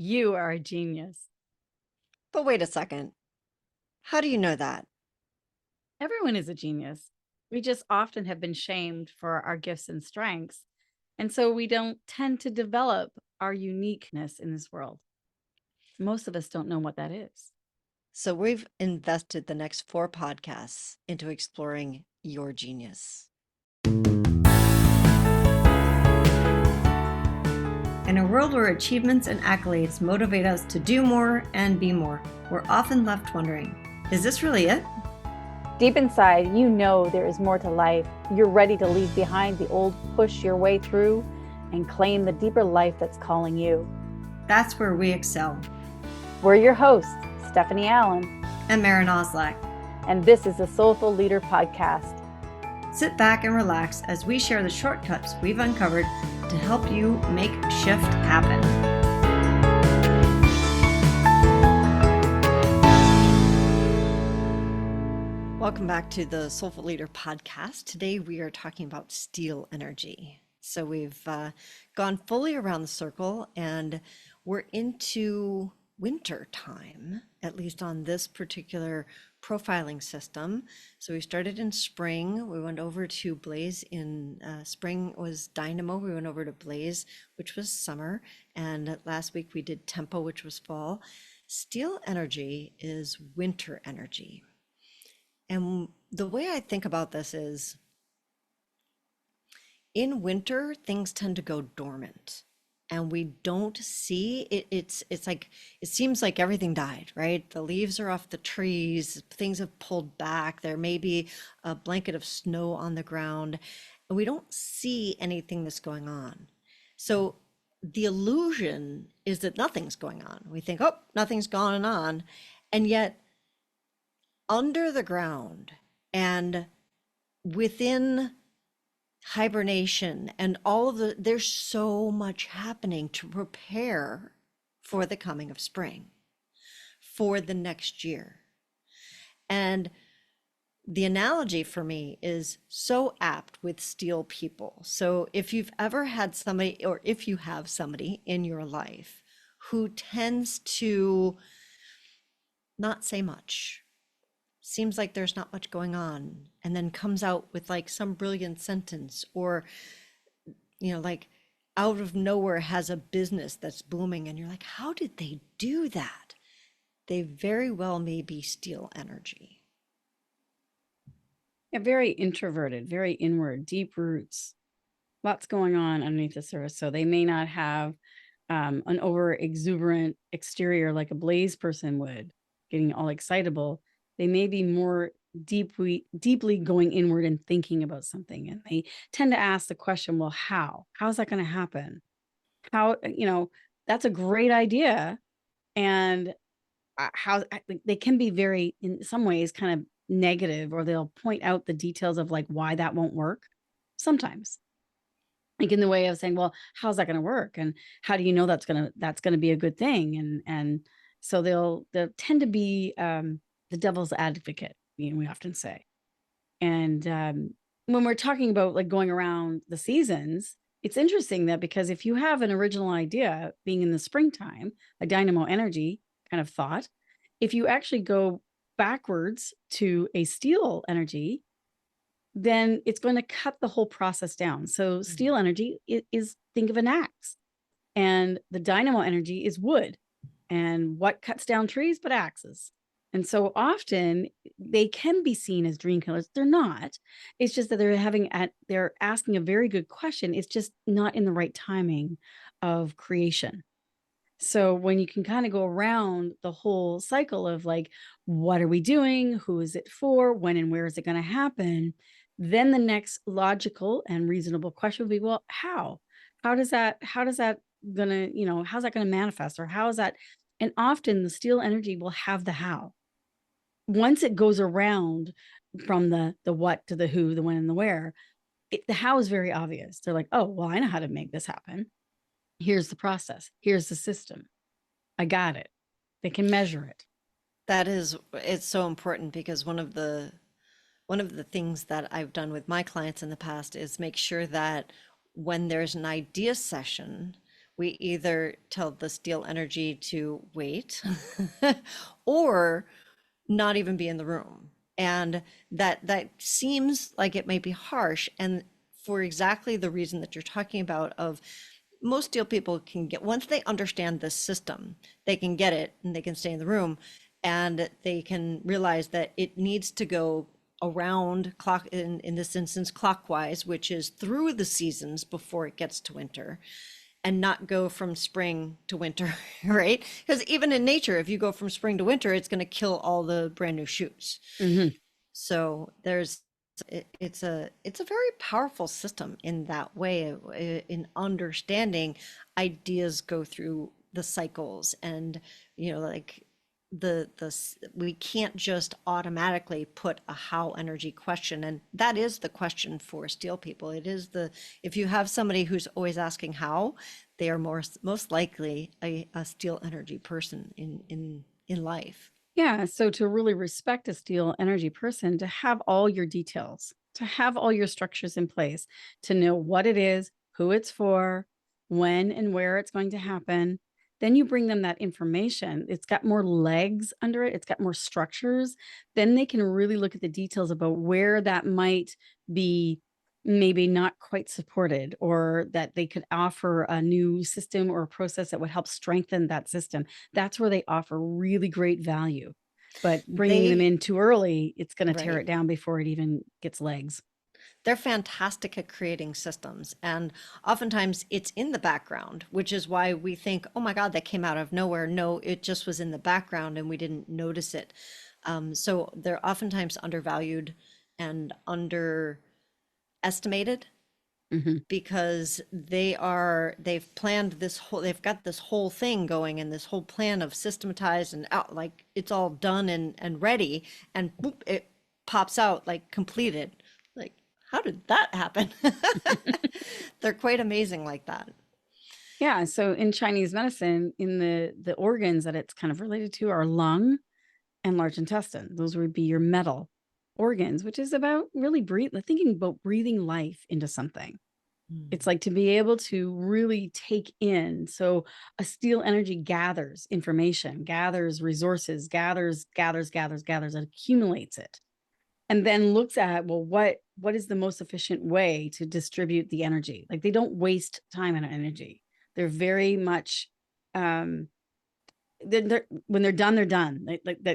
You are a genius. But wait a second. How do you know that? Everyone is a genius. We just often have been shamed for our gifts and strengths. And so we don't tend to develop our uniqueness in this world. Most of us don't know what that is. So we've invested the next 4 podcasts into exploring your genius. In a world where achievements and accolades motivate us to do more and be more, we're often left wondering, is this really it? Deep inside, you know there is more to life. You're ready to leave behind the old, push your way through, and claim the deeper life that's calling you. That's where we excel. We're your hosts, Stephanie Allen, And Maren Oslak. and this is the Soulful Leader Podcast. Sit back and relax as we share the shortcuts we've uncovered to help you make shift happen. Welcome back to the Soulful Leader podcast. Today we are talking about steel energy. So we've gone fully around the circle and we're into winter time, at least on this particular profiling system. So we started in spring. We went over to Blaze in spring was Dynamo. We went over to Blaze, which was summer. And last week we did Tempo, which was fall. Steel energy is winter energy. And the way I think about this is in winter, things tend to go dormant and we don't see it. It's like, it seems like everything died, right? The leaves are off the trees, things have pulled back. There may be a blanket of snow on the ground and we don't see anything that's going on. So the illusion is that nothing's going on. We think, oh, nothing's going on. And yet under the ground and within hibernation and all of there's so much happening to prepare for the coming of spring, for the next year. And the analogy for me is so apt with steel people. So if you've ever had somebody, or if you have somebody in your life who tends to not say much, seems like there's not much going on, and then comes out with like some brilliant sentence, or like out of nowhere has a business that's booming and you're like, how did they do that? They very well may be steel energy. Yeah, very introverted, very inward, deep roots, lots going on underneath the surface. So they may not have an over exuberant exterior like a Blaze person would, getting all excitable. They may be more deeply going inward and thinking about something. And they tend to ask the question, well, how's that going to happen? That's a great idea. And they can be very, in some ways, kind of negative, or they'll point out the details of like why that won't work sometimes, like in the way of saying, well, how's that going to work, and how do you know that's going to be a good thing? And so they'll tend to be the devil's advocate, we often say. And when we're talking about like going around the seasons, it's interesting that, because if you have an original idea being in the springtime, a dynamo energy kind of thought, if you actually go backwards to a steel energy, then it's going to cut the whole process down. So steel energy is, think of an axe, and the dynamo energy is wood. And what cuts down trees but axes? And so often they can be seen as dream killers. They're not. It's just that they're asking a very good question. It's just not in the right timing of creation. So when you can kind of go around the whole cycle of like, what are we doing? Who is it for? When and where is it going to happen? Then the next logical and reasonable question would be, well, how? How's that gonna, how's that gonna manifest? Or how is that? And often the steel energy will have the how. Once it goes around from the what to the who, the when, and the where, the how is very obvious. They're like, oh, well, I know how to make this happen. Here's the process. Here's the system. I got it. They can measure it. It's so important, because one of the things that I've done with my clients in the past is make sure that when there's an idea session, We either tell the steel energy to wait or not even be in the room. And that seems like it may be harsh. And for exactly the reason that you're talking about, of most steel people can get, once they understand this system, they can get it and they can stay in the room, and they can realize that it needs to go around clock, in this instance clockwise, which is through the seasons before it gets to winter, and not go from spring to winter, right? Because even in nature, if you go from spring to winter, it's going to kill all the brand new shoots. Mhm. So it's a very powerful system in that way, in understanding ideas go through the cycles. And like we can't just automatically put a how energy question, and that is the question for steel people. It is the, if you have somebody who's always asking how, they are most likely a steel energy person in life. Yeah. So to really respect a steel energy person, to have all your details, to have all your structures in place, to know what it is, who it's for, when and where it's going to happen. Then you bring them that information. It's got more legs under it, it's got more structures. Then they can really look at the details about where that might be maybe not quite supported, or that they could offer a new system or a process that would help strengthen that system. That's where they offer really great value. But bringing them They in too early, it's going to tear Right. it down before it even gets legs. They're fantastic at creating systems. And oftentimes it's in the background, which is why we think, oh my God, that came out of nowhere. No, it just was in the background and we didn't notice it. So they're oftentimes undervalued and underestimated, Mhm. because they've planned this whole, they've got this whole thing going, and this whole plan of systematized and out, like it's all done and ready, and boop, it pops out like completed. Like, how did that happen? They're quite amazing like that. Yeah, so in Chinese medicine, in the organs that it's kind of related to are lung and large intestine. Those would be your metal organs, which is about really thinking about breathing life into something. It's Mm. like to be able to really take in. So a steel energy gathers information, gathers resources, gathers, and accumulates it. And then looks at, well, what is the most efficient way to distribute the energy? Like, they don't waste time and energy. They're very much um when they're done, they're done.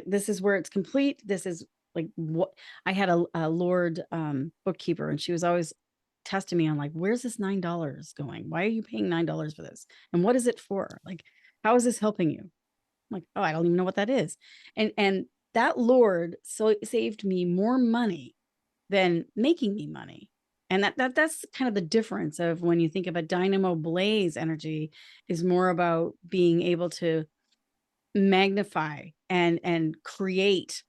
This is where it's complete. This is like what I had a Lord bookkeeper, and she was always testing me on, like, where's this $9 going? Why are you paying $9 for this? And what is it for? Like, how is this helping you? I'm like, oh, I don't even know what that is. And that Lord so saved me more money than making me money. And that's kind of the difference of when you think of a dynamo blaze energy is more about being able to magnify and create,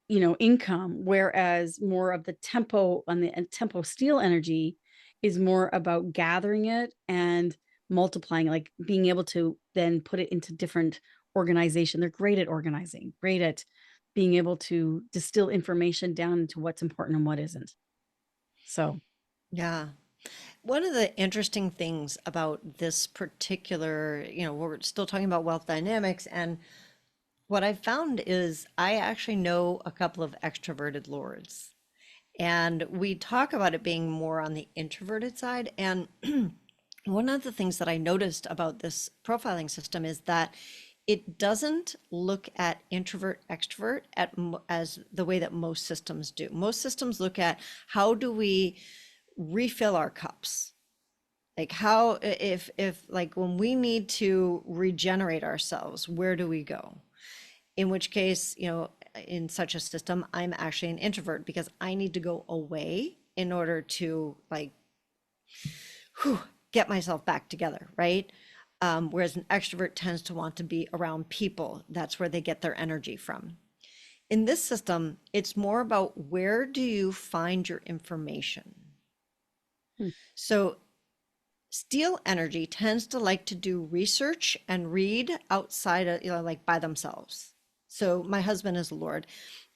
income, whereas more of the tempo on the tempo steel energy is more about gathering it and multiplying, like being able to then put it into different organization. They're great at organizing, great at being able to distill information down into what's important and what isn't. So, Yeah. One of the interesting things about this particular, we're still talking about wealth dynamics, and what I've found is I actually know a couple of extroverted lords. And we talk about it being more on the introverted side. And one of the things that I noticed about this profiling system is that it doesn't look at introvert extrovert as the way that most systems do. Most systems look at, how do we refill our cups? Like, how, if like when we need to regenerate ourselves, where do we go? In which case, in such a system, I'm actually an introvert, because I need to go away in order to, like, whew, get myself back together, right? Whereas an extrovert tends to want to be around people. That's where they get their energy from. In this system, it's more about, where do you find your information? hmm, So steel energy tends to like to do research and read outside of, like by themselves. So my husband is a Lord,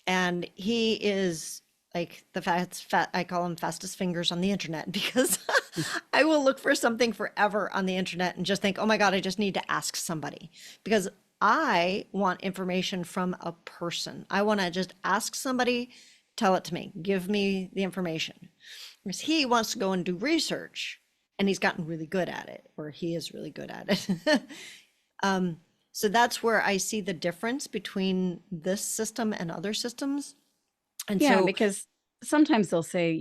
and he is like I call them fastest fingers on the internet, because I will look for something forever on the internet and just think, oh my God, I just need to ask somebody, because I want information from a person. I want to just ask somebody, tell it to me, give me the information. Whereas he wants to go and do research, and he's gotten really good at it, or he is really good at it. So that's where I see the difference between this system and other systems. And Yeah, so, because sometimes they'll say,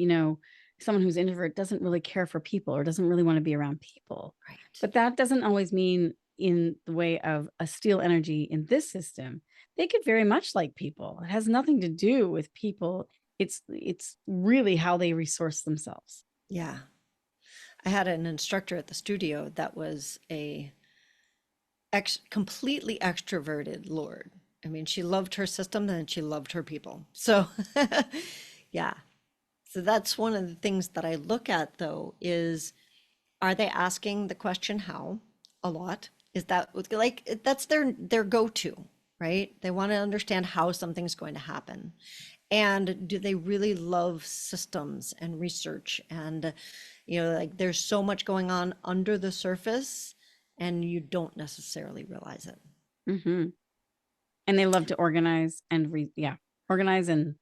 someone who's introvert doesn't really care for people or doesn't really want to be around people. right. But that doesn't always mean in the way of a steel energy in this system. They could very much like people. It has nothing to do with people. It's really how they resource themselves. Yeah. I had an instructor at the studio that was a completely extroverted Lord. I mean, she loved her system and she loved her people. So, yeah. So that's one of the things that I look at, though, is, are they asking the question how a lot? Is that like, that's their go-to, right? They want to understand how something's going to happen. And do they really love systems and research? And, like, there's so much going on under the surface, and you don't necessarily realize it. Hmm. And they love to organize and organize and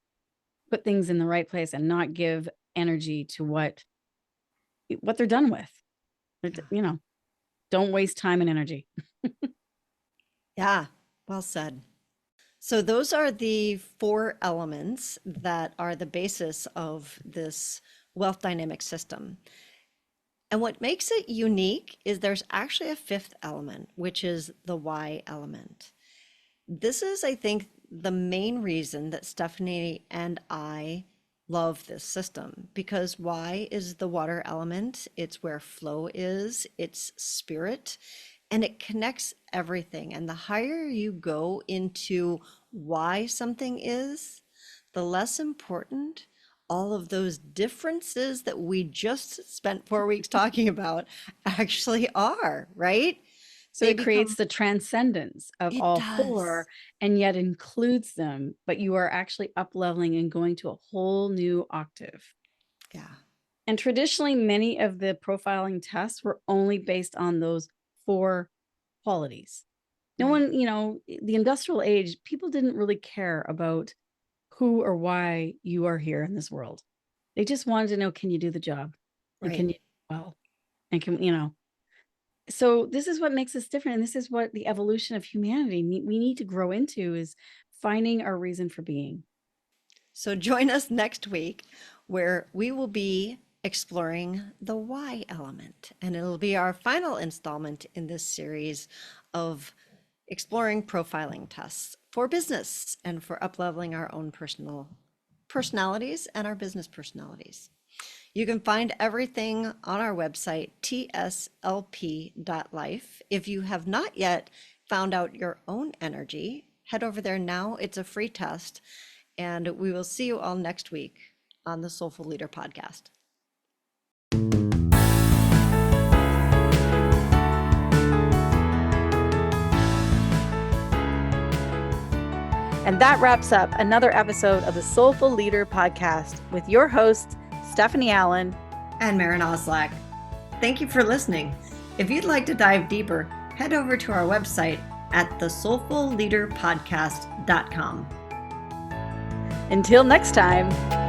put things in the right place and not give energy to what they're done with. Don't waste time and energy. Yeah, well said. So those are the 4 elements that are the basis of this wealth dynamic system. And what makes it unique is there's actually a 5th element, which is the why element. This is, I think, the main reason that Stephanie and I love this system, because why is the water element. It's where flow is, it's spirit, and it connects everything. And the higher you go into why something is, the less important all of those differences that we just spent 4 weeks talking about actually are, right? So They it creates become- the transcendence of It all does. 4 and yet includes them, but you are actually up leveling and going to a whole new octave. Yeah. And traditionally, many of the profiling tests were only based on those 4 qualities. No Right. one, the industrial age, people didn't really care about who or why you are here in this world. They just wanted to know, can you do the job? And can Right. you do it well? And so this is what makes us different. And this is what the evolution of humanity we need to grow into, is finding our reason for being. So join us next week, where we will be exploring the why element. And it'll be our final installment in this series of exploring profiling tests for business and for upleveling our own personal personalities and our business personalities. You can find everything on our website, tslp.life. If you have not yet found out your own energy, head over there now. It's a free test. And we will see you all next week on the Soulful Leader podcast. And that wraps up another episode of the Soulful Leader podcast with your hosts, Stephanie Allen and Maren Oslack. Thank you for listening. If you'd like to dive deeper, head over to our website at thesoulfulleaderpodcast.com. Until next time.